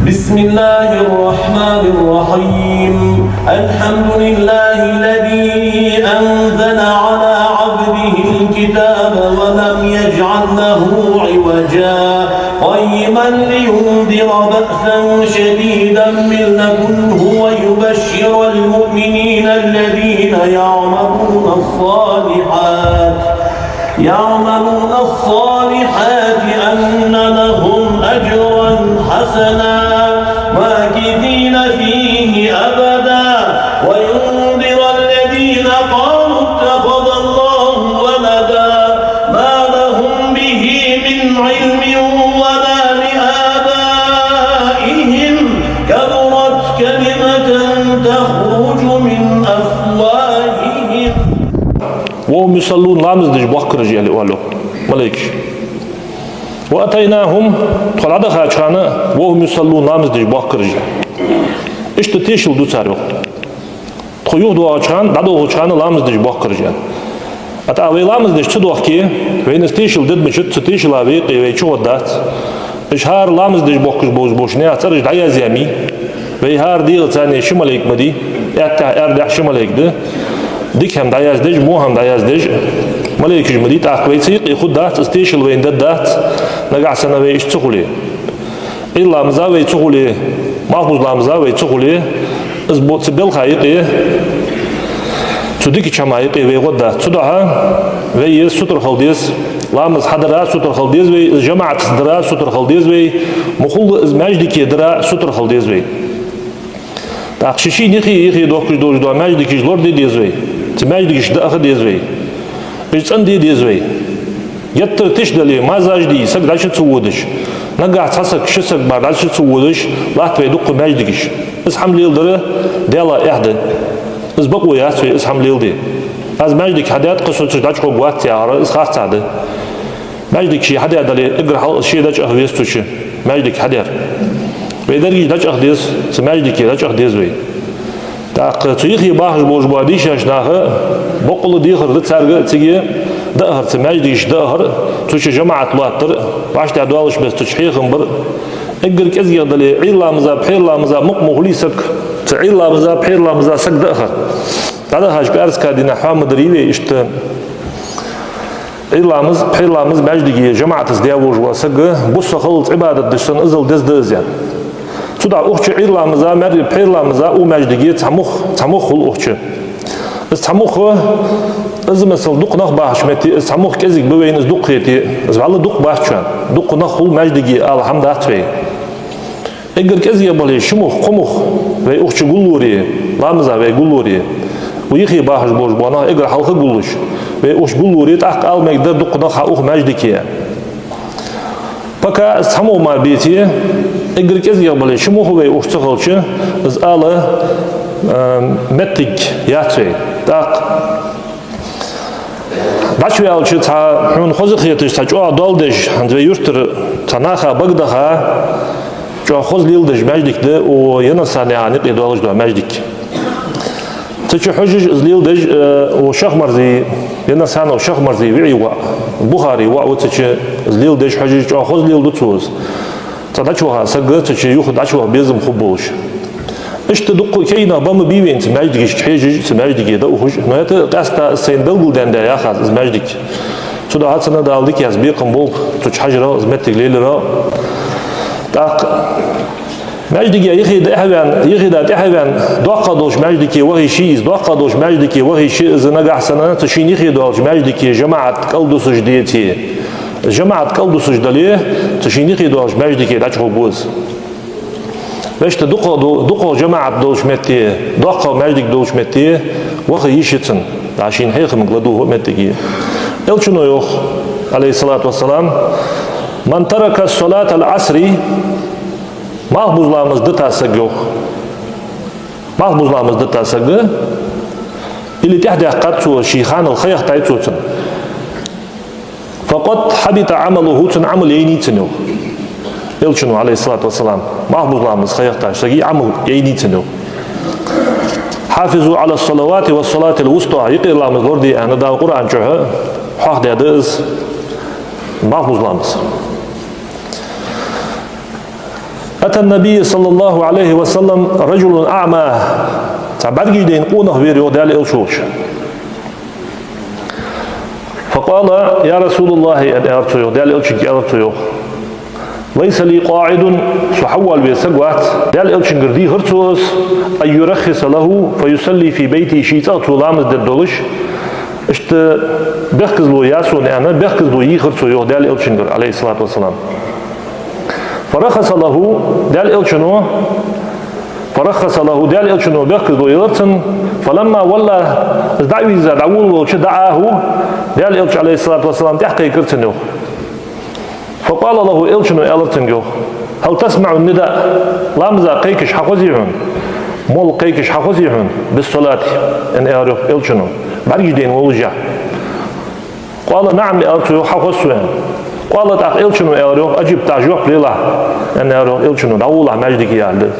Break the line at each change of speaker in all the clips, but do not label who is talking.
بسم الله الرحمن الرحيم الحمد لله الذي أنزل على عبده الكتاب ولم يجعل له عوجا قيما لينذر بأسا شديدا من لدنه ويبشر المؤمنين الذين يعملون الصالحات أن لهم أجرا حسنا ماكثين فيه أبدا وينذر الذين قالوا اتخذ الله ولدا ما لهم به من علم ولا لآبائهم كبرت كلمة تخرج من أفواههم
وهم يصلون لامز دج بكر جل والو ملائكة وأتيناهم خلادة خاچانة وهم يصلون لامز دج بكر جل إشت تيشل دو سار وقت تخيوه دو آچان دادو خاچانة لامز دج بكر جل أتا أوي لامز دج تدوخ كي وينس تيشل دد مشت تيشل أوي قيوي چوه دات إشهار لامز دج بكر بوش نيا سرج دايا زيامي ويهار ديغ تاني شماليك مدي اردح شماليك ده ديك هم داياز دج مو هم داياز دج ملائكة جمدي تأخوي سيق يخد دات استيشل وين دات نقع سنة ويش تخولي إلا مزاوي تخولي محفوظ لامزاوي تخولي إزبوت سبيل خايقي تديكي چمايقي ويغد دات تدعها ويس سطر خلديز لامز حدرا سطر خلديز وي جماعة درا سطر خلديز وي مخول إزماجدكي درا سطر خلديز وي تأخشيشي نخي دوكش دوش دو ماجدكي جلور دي ديز وي تماجدكيش داخل ديز وي إجتن دي ديز وي يتر تشدلي مازاج دي سك دالش تصودش نقع تحسك شسك بعد دالش تصودش لات وي دوق ماجدكيش اسحم ليل دره ديلا إحدى اسبقوا ياسوي اسحم ليل دي از ماجدك حديات قصوتش دالش خو قوات تيارة اسخاص تعده ماجدك شي حديات دالي اقر حال شي دالش اخويستوش ماجدك حديات ويدرجي دالش اخديس سماجدك دالش اخديس وي تاق تيخي باخش بوش باديش اشناها بقول ديخر لتسارق تيجي دهر تماجديش دهر توش جماعة لاتر باش تعدوالش بس تشحيخ مبر اقر كزي دلي عيلا مزا بحيلا مزا مقمغلي سك تعيلا مزا بحيلا مزا سك دهر هذا هاش بارس كادينا حامد ريوي اشت عيلا مز بحيلا مز ماجدي جماعة تزدياوش وسق بص خلط عبادة دشتن ازل دز يعني تدا أخش عيلامزا مري بحيلامزا ومجدقي تمخ الأخش استمخ إزمسل دق نخ باحشمتي استمخ كذي بوين إزدقيتي إزعل دق باحشان دق نخ المجدقي الحمد أتوي إجر كذي يبلي شمخ قمخ وي أخش قلوري لامزا وي قلوري ويخي باحش بوش بانا إجر حلقة قلوش وي أخش قلوري تأق المقدر دق نخ أخ مجدقي بكا استمو ما بيتي إجر كذي يبلي شمو هو أشتغلش إز آله متج ياتوي تاق داشوي أول شيء تا حون خوز خيتش تا جوا دالدش عند ويرتر تناخا بقدها جوا خوز ليلدش مجدك ده وينسان يعني قيدوالش ده مجدك تشو حجج إز ليلدش وشخ مرزي ينسان وشخ مرزي وعي بخاري وتشو إز ليلدش حجج جوا خوز ليلد توز تداشوها سجلت تشي يأخذ داشوها بيزم خبوش إيش تدق كينا بام بيوين سماجدك حيج سماجدك ده وخش ما تقاستا سيندل دان ده ياخذ سماجدك تدا هاتنا دالدك ياز بيقم بول تش حجرة زمتك ليلرا تاق ماجدك يخي ده حيوان دوقة دوش ماجدك وهي شيء دوقة دوش ماجدك وهي شيء زنقع سنة تشين يخي دوش ماجدك جماعة قلدو سجديتي جماعة قلدو سجدليه تشين يخي دوش ماجدك داشو بوز باش دقوا جماعة دوش متي دقوا ماجدك دوش متي وخي يشتن عشان هيخ مقلدوه متي الشنو يوخ عليه الصلاة والسلام من ترك الصلاة العصري ما هو بظلامز دتا سجوخ ما هو بظلامز دتا سجه اللي تحدى قد شيخان الخيخ تايتوتن فقد حبط عمله تنعمل يني تنو الشنو عليه الصلاة والسلام ما هو بظلامز خيخ تايتوتن عمل يني تنو حافظوا على الصلوات والصلاة الوسطى يقول الله مزوردي أنا دا القرآن جوه حق دا دز ما هو بظلامز أتى النبي صلى الله عليه وسلم رجل أعمى تعبرجي دين قونه بيريو دال إلشوش فقال يا رسول الله يا أرتيو دال إلشك يا أرتيو ليس لي قاعد سحول بسقوات دال إلشن قردي هرتوس أن يرخص له فيصلي في بيتي شيطات ولامز دلدولش اشت بخكز لو ياسون أنا بخكز لو يخرتو دال إلشن عليه الصلاة والسلام فرخص له دال إلشنو فرخص له دال إلشنو بخكز لو يرتن فلما ولا دعوي زاد عول دعاه دال إلش عليه الصلاة والسلام تحقي كرتنو فقال له إلشنو إلرتنجو هل تسمع النداء لامزا قيكش حقوزيهن مول قيكش حقوزيهن بالصلاة إن أعرف إلشنو برجدين ولجا قال نعم إلشنو حقوزيهن قالت أخ إلشنو أعرف أجيب تعجوح لله إن أعرف إلشنو دعوله مجدك يعلد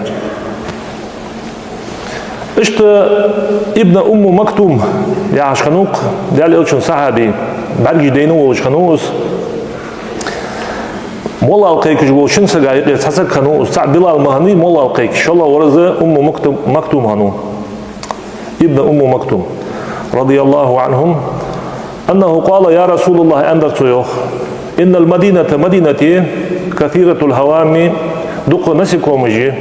اشت ابن أم مكتوم يا عشقنوق دال إلشن صحابي برجدين ولجخنوز مولا القيكش بو شنسا قايق يتحسك خانو استعب بلال مهني مولا القيكش الله ورزا أم مكتوم هانو ابن أم مكتوم رضي الله عنهم أنه قال يا رسول الله أندر تيوخ إن المدينة مدينتي كثيرة الهوام دق نسك ومجي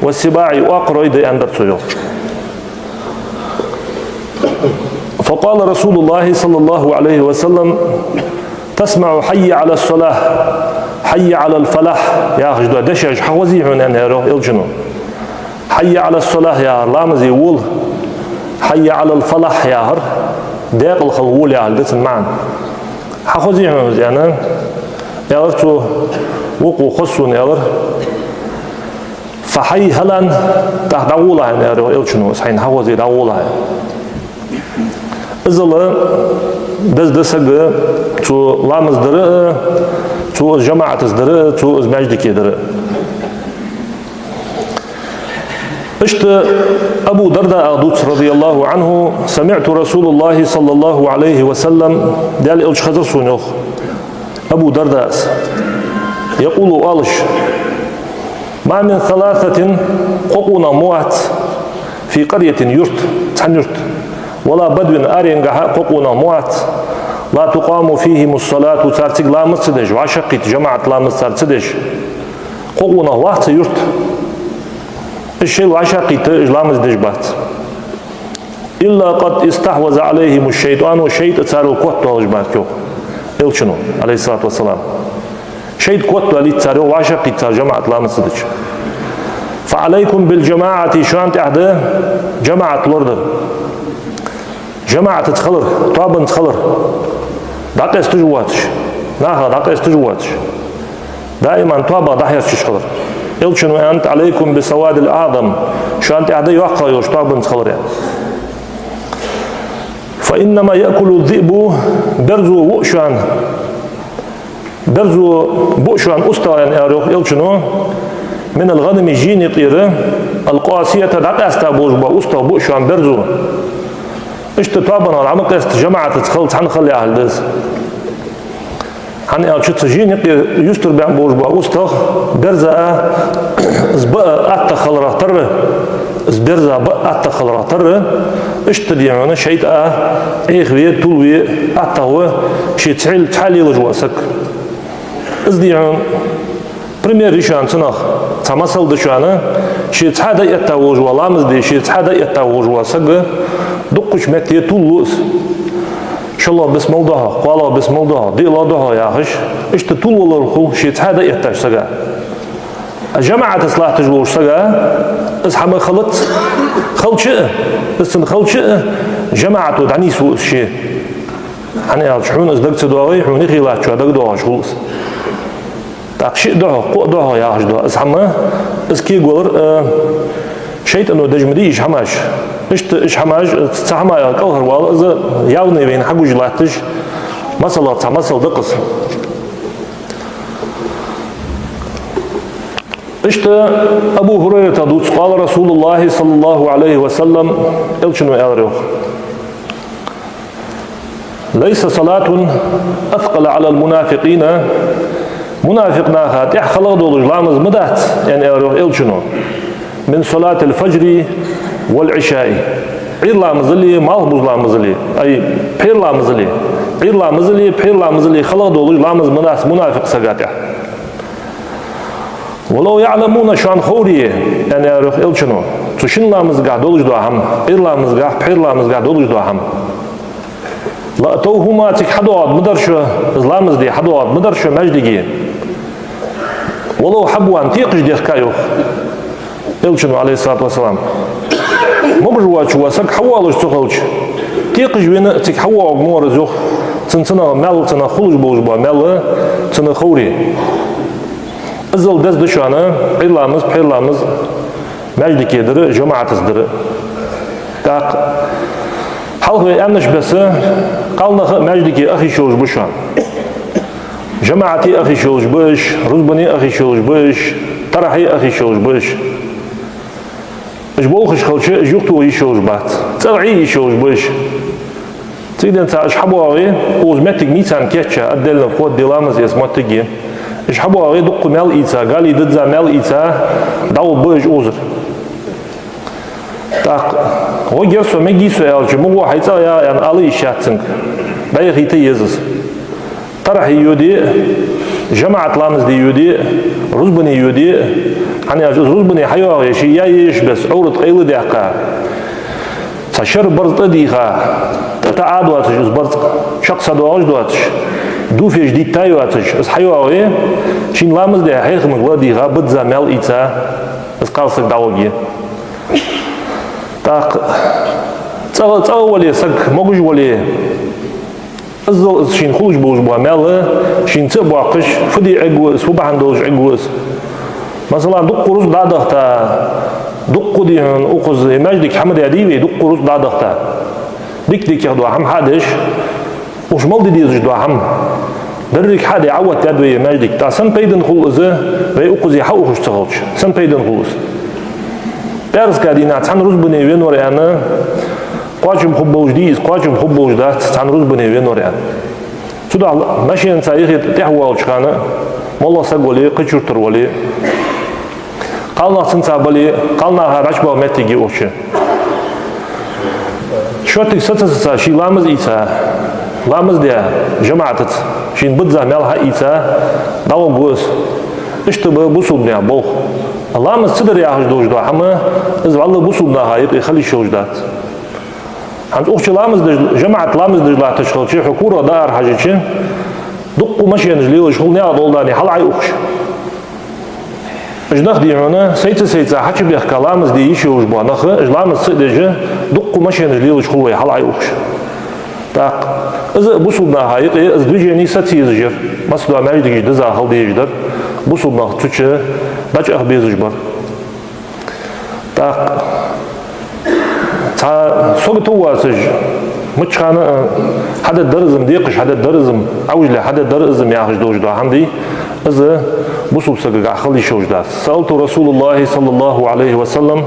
والسباع أقرأ إذا أندر تيوخ فقال رسول الله صلى الله عليه وسلم تسمع حي على الصلاة حي على الفلاح يا خجدوا دشج حوزي هون أنا روح إلجنو حي على الصلاة يا لامزي وول حي على الفلاح يا هر داق الخلول يا هلدتن معا حوزي هون يعني يارتو وقو خصون يار فحي هلان تحت دعولا أنا روح إلجنو سحين حوزي دعولا إذا دسق تو لامز درق تو جماعة درق تو مجدك درق اشت أبو درداء أغدوت رضي الله عنه سمعت رسول الله صلى الله عليه وسلم دال إلش خزر سونيوخ أبو درداء يقول آلش ما من ثلاثة ققونا موات في قرية يرت تحن يرت ولا بدو أرينغها ققونا موات لا تقام فيهم الصلاة تارتق لا مصدج وعشقيت جماعة لا مصدج ققونا واحد يرت الشيء وعشقيت لا مصدج بات إلا قد استحوذ عليهم الشيطان والشيطان تارو قوت والجبات إلشنو عليه الصلاة والسلام شيط قوت والي تارو وعشقيت تار جماعة لا مصدج فعليكم بالجماعة شانت أحد جماعة الأرض جماعة تخلر طابن تخلر داقة استجواتش ناها داقة استجواتش دائما طابا دحيش تشخلر إلشنو أنت عليكم بسواد الأعظم شو أنت أعدي وقع يوش طابن تخلر يعني فإنما يأكل الذئب برزو وؤشان برزو بؤشان أستا يعني أروح إلشنو من الغنم جيني طيرة القاسية داقة استابوج أستا بؤشان برزو اشت طابنا العمق است جماعة تخلط حنخلي أهل دز حني أشوف جيني يستر بين بوج بأوستخ برزة زبقة أتخلرة ترى زبرزة بقى أتخلرة ترى اشت ديانا شيء إخوية طولوية أتهوى شيء تعلي لجواسك إزديان بريمير ريشان سنخ تمثل دشانه شيء تحدا يتوج ولا مزدي شيء تحدا يتوج واسق دقش متي طولوس شاء الله بسم الله قال بسم الله دي الله ده يا خش اشت طول ولا الخو شيء تحدا يتاج سجا الجماعة تصلح تجوش سجا اصحى خلط شيء بس خلط شيء جماعة ودعني سوء شيء أنا شحون أصدقت دواوي حوني خلاص شو أصدق دواش خلص تاقشي دعوه قو دعوه يا أجدوا أسحما اسكي قولر شيطانو دجمدي إيش حماش إيش حماش تسحما يا كوهر والله إذا ياوني بين حقو جلاتش مسألة مسألة دقص إشت أبو هريرة دوس قال رسول الله صلى الله عليه وسلم إلشنو أعرف ليس صلاة أثقل على المنافقين منافق ناخات خلق دولج لامز مدات يعني أروح إلشنو من صلاة الفجر والعشاء عير لامز اللي مالبوز لامز اللي أي بير لامز اللي عير لامز اللي بير لامز اللي خلق دولج لامز مدات منافق سقاطع ولو يعلمون شان خوريه يعني أروح إلشنو تشين لامز قاعد دولج دوهم عير لامز قاعد بير لامز قاعد دولج دوهم لا توهما تك حدوات مدرشة إسلامز دي حدوات مدرشة مجدي ولو حبوا أن تيقش دي خكايو إلشنو عليه الصلاة والسلام مبجوات شو سك حوالش تخلش تيقش بين تك حوال مور زوخ تنسنا مال تنا خلش بوجبا مال تنا خوري أزل دز دشانة إلامز بحيلامز مجدي كيدر جماعة تزدر تاق حلقة أمنش بس قالنا مجدي أخي شوش بشان جماعتي أخي شوش بش رزبني أخي شوش بش طرحي أخي شوش بش إجبوخش خلش إجوختو يشوش بات ترعي يشوش بش تيدن تا إشحبوا أغي وزمتك ميتان كيتشا أدلنا فقود ديلامز يسمتكي إشحبوا أغي دقو مال إيتا قالي ددزا مال إيتا داو بش أوزر تاق وجرسو مجيسو ألج مو حيتا يا أن علي شاتنك بايخي تيزز طرح يودي جماعة لامز دي يودي رزبني يودي يعني رزبني حيوه يشي يايش بس عورت قيل ديقا تشر برز تديخا تتعاد واتش از برز شخص دواج دواتش دوفيش دي تاي واتش از حيوه شين لامز دي حيخ مغلا ديخا بدزا مال إيتا از قالسك داوغي تاق تاق ولي سك موجج ولي أزل شين خلوش بوج بوامل شين تبوا قش فدي عجوز وبعن دوج عجوز مثلا دق روز دادختا دق ديهن أخذ مجدك حمد يديوي دق روز دادختا ديك يخدوا هم حادش وش مال ديزج دوا هم درك حد يعود تدوي مجدك تا سن بيدن خلوزه ويأخذ يحوش تغلش سن بيدن خلوز درس كادينا تان روز بني وين وريانا قاجم خبوج ديز قاجم خبوج دات تان روز بني وين وريانا سودا ماشي تاريخ تحوال شكانا والله سقولي قشرتر ولي قالنا سنسابلي قالنا هرشبا متيجي اوش شوتك ستسا شي لامز إيسا لامز ديا جماعة شين بدزا مالها إيسا داو بوس اشتبه بوسودنيا بوخ لامز صدر ياهج دوج دو حما از والله بوسودنا هايق يخلي شوج دات عند اوش لامز جماعة لامز دج لا تشغل شي حكورة دار حاجة شي دقوا ماشي نجليو شغل نيا دولداني حل عي اوش اجنخ دي هنا سيتا حكي بيخ كلامز دي يشوج بوا نخ اجلامز صدج دقوا ماشي نجليو شغل حل عي اوش تاق از بوسودنا هايق از دوجيني ستيزجر مسلا مجدي دزا هل ديجدر بوسودنا تشي باج أخبيزجبر تاق تا سوق تواسج متشانا حدا درزم ديقش حدا درزم عوجله حدا درزم ياخذ دوج دو عندي إذا بوسوب سقق خلي شوج دات سألت رسول الله صلى الله عليه وسلم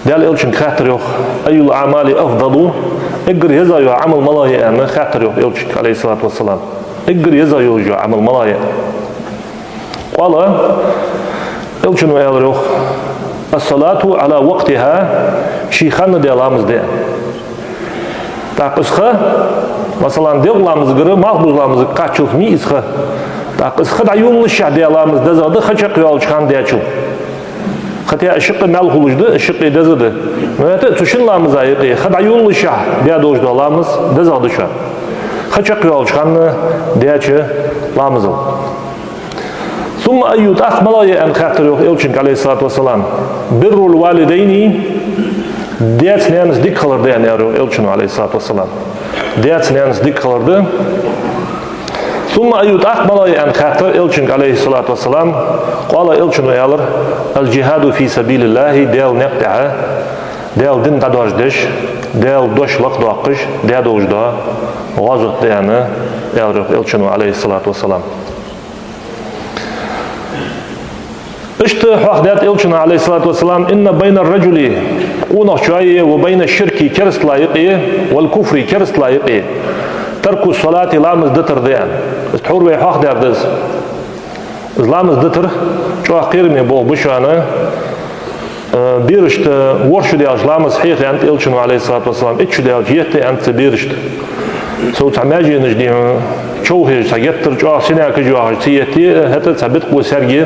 دال إلشن خاطر يوخ أي الأعمال أفضل إقر يزايو عمل ملايا أنا خاطر يوخ إلشن عليه الصلاة والسلام إقر يزايو عمل ملايا قال إلشن ويالروخ الصلاة على وقتها شيخان ديالامز دي تاق إسخة مثلا ديالامز غير مغبوزلامز قاتشوف مي إسخة تاق إسخة دعيون لشع ديالامز دزاده خشق يالشخان ديالشو خطيا الشق مال خلوجده الشق دزاده معناته تشين لامز أيقي خدعيون لشع ديالوج ديالامز دزاده شو خشق يالشخان ديالش لامزل ثم أيوت أخملايا أن خاطر يلشنك عليه الصلاة والسلام بر الوالدين ديات نيانس ديك خلر ديان يلشنو عليه الصلاة والسلام ديات نيانس ديك خلر دي ثم أيوت أخملايا أن خاطر يلشنك عليه الصلاة والسلام قال يلشنو يالر الجهاد في سبيل الله ديال نقطع ديال دين دادوش ديش ديال دوش وقت واقش ديال دوش دا غازق ديانا يلشنو عليه الصلاة والسلام اشت حدات إلشنا عليه الصلاة والسلام إن بين الرجل قونا شوية وبين الشرك كرس لايقية والكفر كرس لايقية ترك الصلاة لامز دتر ديان استحور ويحاق دردز إسلام إزدتر شو أخيرني بول بشانه بيرشت ورشو دي أجلام صحيح أنت إلشنو عليه الصلاة والسلام إتشو دي أجيتي أنت بيرشت سو تعماجي نجدي شوهي سجتر جو سيناك جو سيتي هتا ثبت قوة سرجي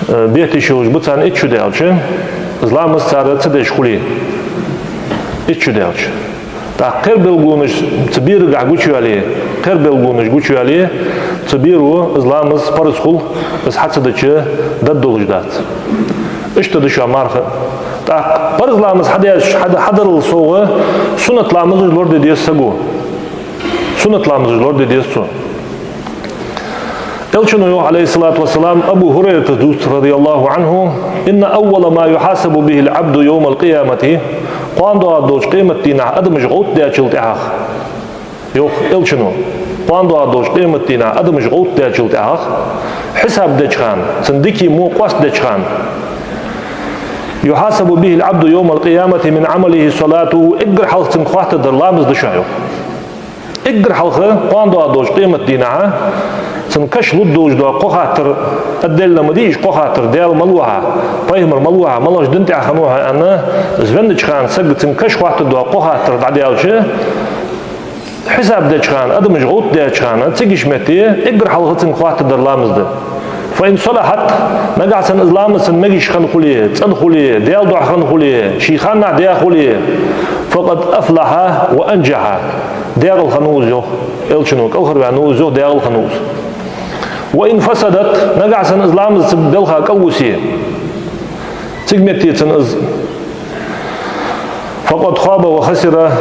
بيتي شوش بتسان إتشو دي أجي إسلام السارة تدش خلي إتشو دي أجي قير بلغونش تبير قاع قوشو عليه قير بلغونش قوشو عليه تبيرو إسلام فرز خل بس حتى دتشي دد وجدات إيش تدشوا مارخة فرز لامز حدر الصوغة سنة لامز الورد دي السجو سنة لامز الورد دي السو إلشنو عليه الصلاة والسلام أبو هريرة رضي الله عنه إن أول ما يحاسب به العبد يوم القيامة قاندو أدوش قيمة دينا أدمج غوت دي أجلت أخ يوخ إلشنو قاندو أدوش قيمة دينا أدمج غوت دي أجلت أخ حساب دجخان سندكي مو قواس دجخان يحاسب به العبد يوم القيامة من عمله صلاته إقر حلق تنخوات درلامز دشايو إقر حلق قاندو أدوش قيمة دينا سنكش لدوش دو قخاتر الدل مديش قخاتر ديال ملوها بايمر ملوها ملوش دنتي عخنوها أنا زفندج خان سقط سنكش خوات دو قخاتر بعديالش حساب ديش خان أدمج غوت ديش خان تسيقش متي إقر حلق تنخوات درلامز ده فإن صلحت نقع سن إسلام سن مجيش خان خليه تن خليه ديال دو خان خليه شيخانا ديال خليه فقد أفلح وأنجح ديال الخنوز يو إلشنوك أخر بعنوز يو ديال الخنوز وإن فسدت نقع سن إسلام سبدلها كوسي تجمتي سن فقد خاب وخسر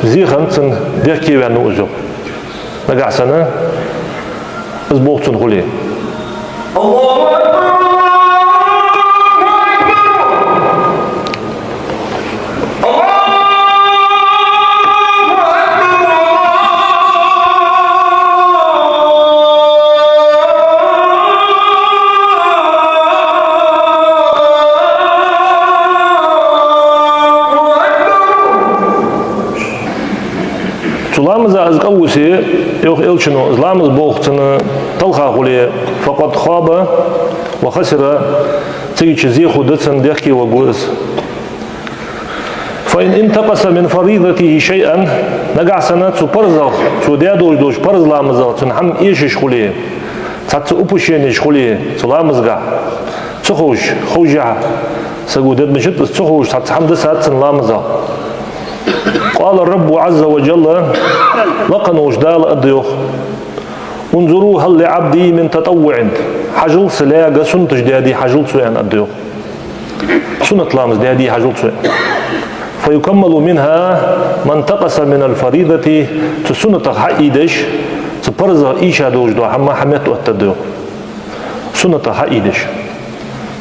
زيخن سن ديكي بعنوز يو نقع سن إزبوخ سن خليه الله أكبر سلامز از قوسي يوخ إلشنو إسلامز بوختنا طلخا خليه فقد خاب وخسر تيجي زيخو دتسن ديكي وقوز فإن انتقص من فريضته شيئا نقع سنة سبرزغ سو ديادوش دوش برز لامزغ تنحم إيشش خليه تاتس أبوشينش خليه سلامزغ تخوش خوجع سقو دد مشت تخوش تاتس حمد سات سن لامزغ قال الرب عز وجل لقنوش دال أديوخ انظروا هل لعبدي من تطوع حجل سلاقة سنتج دادي حجل سوين أديوخ سنة لامز دادي حجل سوين فيكمل منها من تقص من الفريضة تسنة حقيدش تبرز إيشا دوش دو حما حميت واتديوخ سنة حقيدش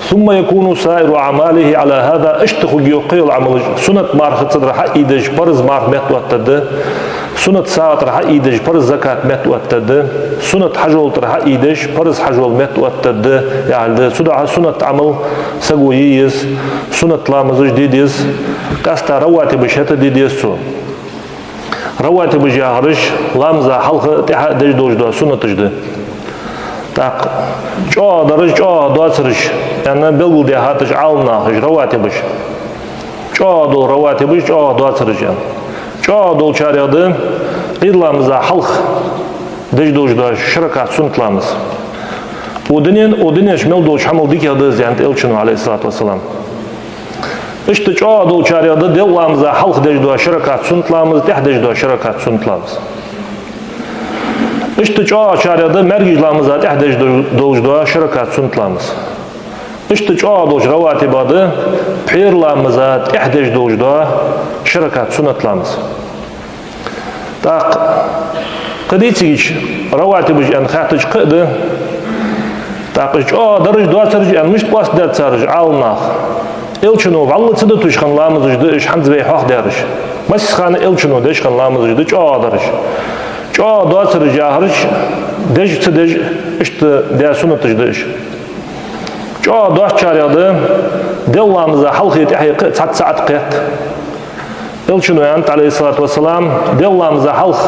ثم يكون سائر أعماله على هذا اشتخو يقيل العمل سنة مارخ صدر حقيدش برز مارخ ميت واتد سنة ساعة رح إيدش برز زكاة ميت واتد سنة حجول رح إيدش برز حجول ميت واتد يعني سنة عمل سقوييس سنة لامزج ديديس قاستا رواتب بشهت ديديسو رواتب بجاهرش لامزا حلق تحا دج دوش دو سنة تجد تاق جا درج جا دواترش يعني بلغو دي هاتش عالناخش رواتبش جا دو رواتبش جا دواترش يعني جا دو چارياdı قيرلامزا حلق دج دوش دو شركات سنت لامز ودنين شمل دوش حمل ديك يادız yani Elçinu aleyhissalatu vesselam İşte جا دو چارياdı دلامزا حلق دج دو شركات سنت لامز تح دج دو شركات سنت لامز İşte جا چارياdı mergijlamıza tah dej دوش دو شركات سنت لامز İşte جا دوش رواتباdı peyirlamıza tah dej دوش دو شركات سنت لامز Так, قديتيش رواتب يعني خاطج قد تاقش درج دواترج يعني مش باس دات سارج عالناخ إلشنو والله تدتوش خان لامزج دش حنز بي حق دارش بس خان إلشنو دش خان لامزج دش درج دواترج جاهرج دش تدج اشت داسونة تجدش دوش چارياdı دلامزا حلقي تحيق ساعت قيت إلشنو يعني عليه الصلاة والسلام دلامزا حلق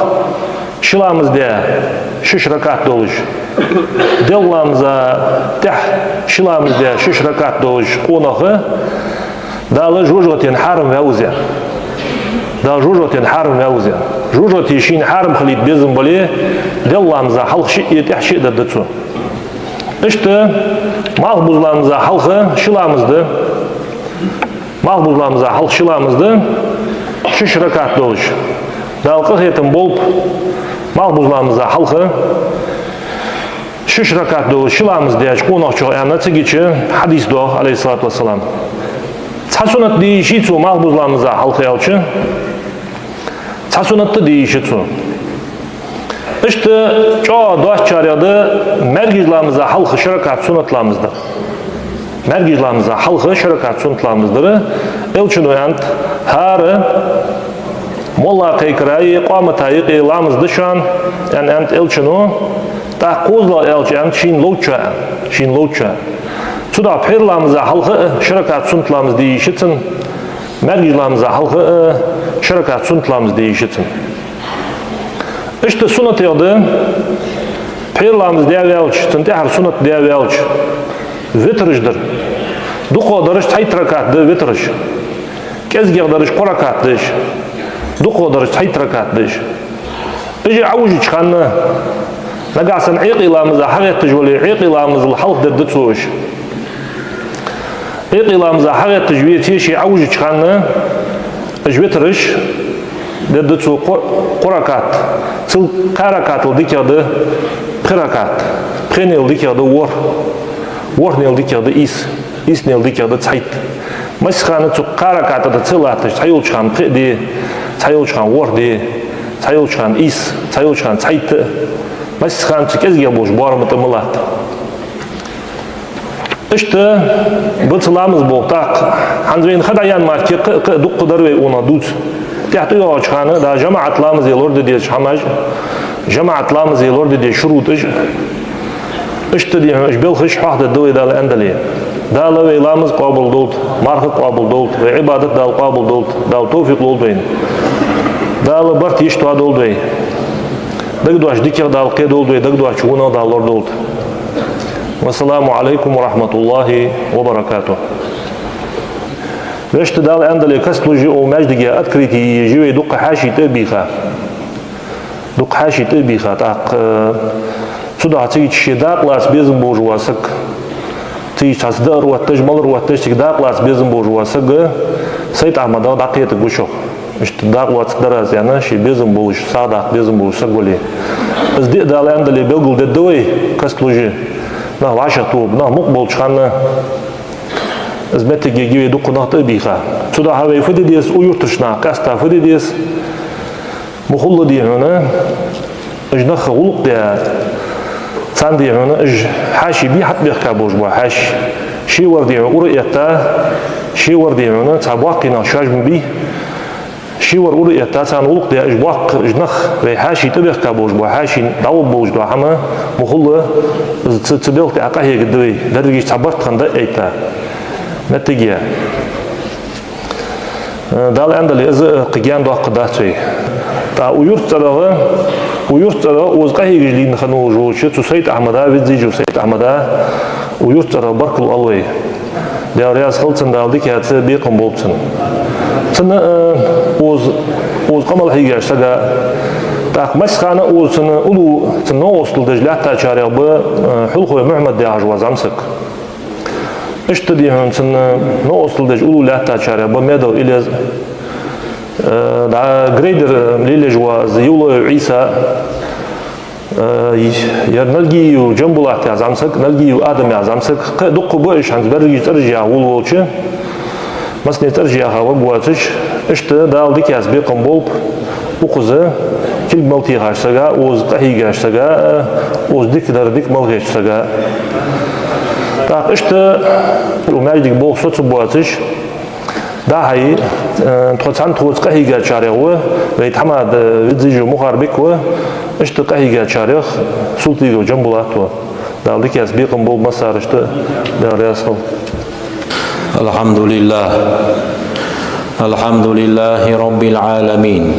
şılamızda 6 rakat doluş. Devlamıza teh şılamızda 6 rakat doluş konağı dalı jujgotin haram ve uzen. Da jujgotin haram ve uzen. Jujgot işin haram kılıp bizim böyle devlamıza halkı yetişi de dıtsu. İşte mahbuzlarımıza halkı şılamızdı. Mahbuzlarımıza halkı şılamızdı. 6 rakat doluş. Dalqı yetim bolup mahbuzlarımıza halkı 6 rakat doluş şılamız diye konak çok anlatı geçi hadis do aleyhissalatu vesselam. Çasunat deyişi çu mahbuzlarımıza halkı yalçı. Çasunatı deyişi çu. İşte çoğu doğa çağırıyordu mergizlarımıza halkı şirakat sunatlarımızdır. Mergizlarımıza halkı şirakat sunatlarımızdır. Elçin uyant harı molla kıykırayı qamatayı qıyılamızdı şu an. Yani elçinu ta kozla elçin şin loğça. Suda peyirlarımıza halkı şirakat sunatlarımız deyişitsin. Mergizlarımıza halkı şirakat sunatlarımız deyişitsin. İşte sunat yolda peyirlarımız devi alç, tintihar sunat devi alç. Vitrişdir. Duqo darış sayt rakatdı vitriş. Kezgir darış qorakatdış. Duqo darış sayt rakatdış. İji avucu çıkanı nagasan iqilamıza haqiqtiş voli iqilamızı halk derdi tuğuş. İqilamıza haqiqtiş viyetişi avucu çıkanı vitriş derdi tuğu qorakat. Çıl qarakat dikyadı qirakat. Qenil dikyadı war. War nil dikyadı is nil dikyadı sayt. Masxanı çıl qarakatı da çılatış sayul çıkan qidi, sayul çıkan war di, sayul çıkan is, sayul çıkan sayt. Masxanı kezge boş barmıtı mılat. İşte bu çılamız bu tak. Hanzveyn hadayan marki duqqudar ve ona duz. Tiyatı yola çıkanı da cemaatlarımız yılordu diye çamaj. Cemaatlarımız yılordu diye şurutış. İşte diye belxiş haqda doy dal endali. Dal ve ilamız qabul dolt, marhı qabul dolt ve ibadet dal qabul dolt, dal tawfiq olbayın. Dal bart iş tuad olbay. Dagduaş dikir dal qed olbay, dagduaş una dal lord dolt. Vesselamu aleykum ve rahmetullahi ve berekatuh. Вещь дал эндали кастужи о междиге открытии живе дук хаши тебиха. Дук хаши тебиха так сюда чичи да класс безм божуасак. Ти час да руаттаж мал руаттаж да класс безм божуасак сайт амада дақиет гушо. Işte да класс дараз яна ши безм бож сада безм божуасак голи. Зде дал эндали белгул дедой кастужи. На ваша туб на мук болчханы Zmetege gibi dokunakta biha. Suda havayı fıdidiyes uyurtuşna, kasta fıdidiyes muhullu diye ona ijnakha uluk diye san diye ona haşi bi hat bihka bojba haş şey var diye uriyata şey var diye ona tabaqina şajm bi şey var uriyata san uluk diye ijbaq ijnakh ve haşi tabihka bojba haşi dav bojba ama muhullu tsidelti aqahiye gidwi dergi sabartkanda eyta Netice. Dal endali iz qiyan doqda çey. Ta uyurtçada ozqa hegijliğin xanu joçu Susayt Ahmada ve Zicu Sayt Ahmada uyurtçada barkul alvay. Devriyas xılçın daldı ki atı bir qım bolçun. Çını oz qamal hegijsaga ta masxana ozını ulu çını ostul dejlata çarığı bu hulxu Muhammed de ajvazamsık. İşte diyorum sana ne oldu ulu lahta çare bu medal ile da grader lile jwa ziyulu İsa yarnalgiyu jambulat yazamsak nalgiyu adam yazamsak duqu bu iş hans bergi terciha ulu olçu masne terciha hava bu atış işte daldık yaz bir qambol uquzı kil malti haşsaga oz qahiga haşsaga oz dikdardik malghaşsaga Так, işte umejdik bol socu boğatış daha iyi tozan toz kahiga çarığı ve tamam vizici muharbik ve işte kahiga çarığı sultigo jambulatı daldık yaz bir qambol masar işte deriyasıl
Elhamdülillah Elhamdülillahi Rabbil alemin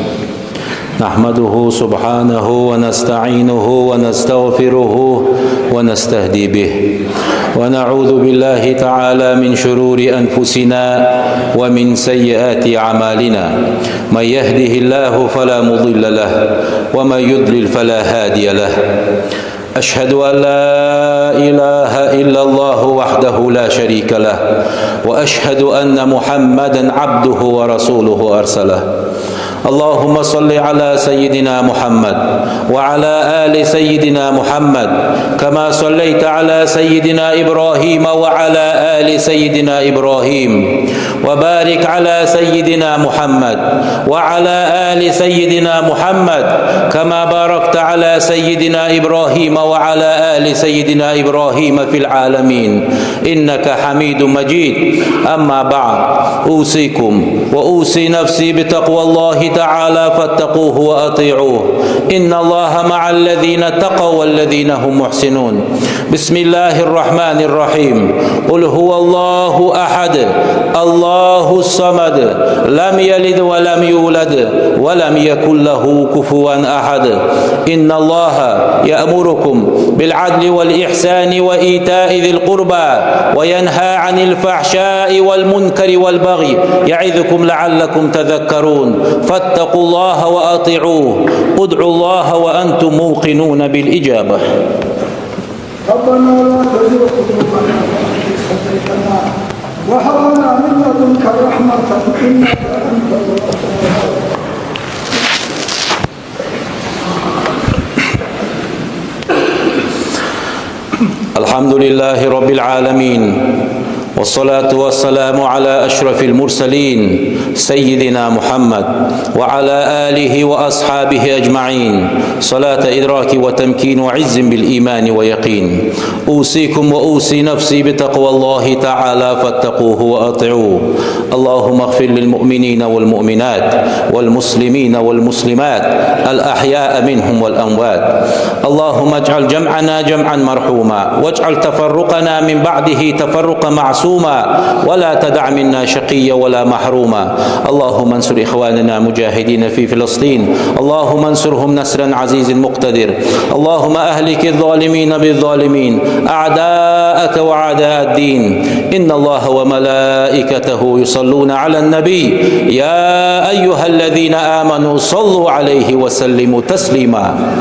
نحمده سبحانه ونستعينه ونستغفره ونستهدي به ونعوذ بالله تعالى من شرور أنفسنا ومن سيئات أعمالنا من يهده الله فلا مضل له ومن يضلل فلا هادي له أشهد أن لا إله إلا الله وحده لا شريك له وأشهد أن محمدا عبده ورسوله أرسله اللهم صل على سيدنا محمد وعلى آل سيدنا محمد كما صليت على سيدنا إبراهيم وعلى آل سيدنا إبراهيم وبارك على سيدنا محمد وعلى آل سيدنا محمد كما باركت على سيدنا إبراهيم وعلى آل سيدنا إبراهيم في العالمين إنك حميد مجيد. أما بعد أوصيكم وأوصي نفسي بتقوى الله تعالى فاتقوه وأطيعوه إن الله مع الذين اتقوا والذين هم محسنون. بسم الله الرحمن الرحيم. قل هو الله أحد الله الصمد لم يلد ولم يولد ولم يكن له كفوا أحد. إن الله يأمركم بالعدل والإحسان وإيتاء ذي القربى وينهى عن الفحشاء والمنكر والبغي يعظكم لعلكم تذكرون فاتقوا الله وأطيعوه ادعوا الله وأنتم موقنون بالإجابة.
ربنا لا تزغ قلوبنا بعد إذ هديتنا وهب لنا من لدنك رحمة إنك أنت الوهاب.
الحمد لله رب العالمين والصلاة والسلام على أشرف المرسلين سيدنا محمد وعلى آله وأصحابه أجمعين صلاة إدراك وتمكين وعز بالإيمان ويقين. أوصيكم وأوصي نفسي بتقوى الله تعالى فاتقوه وأطيعوه. اللهم اغفر للمؤمنين والمؤمنات والمسلمين والمسلمات الأحياء منهم والأموات. اللهم اجعل جمعنا جمعا مرحوما واجعل تفرقنا من بعده تفرقا معصوما ولا تدع منا شقيا ولا محروما. اللهم انصر إخواننا مجاهدين في فلسطين. اللهم انصرهم نصرا عزيز مقتدر. اللهم أهلك الظالمين بالظالمين أعداءك وأعداء الدين. إن الله وملائكته يصلون على النبي يا أيها الذين آمنوا صلوا عليه وسلموا تسليما.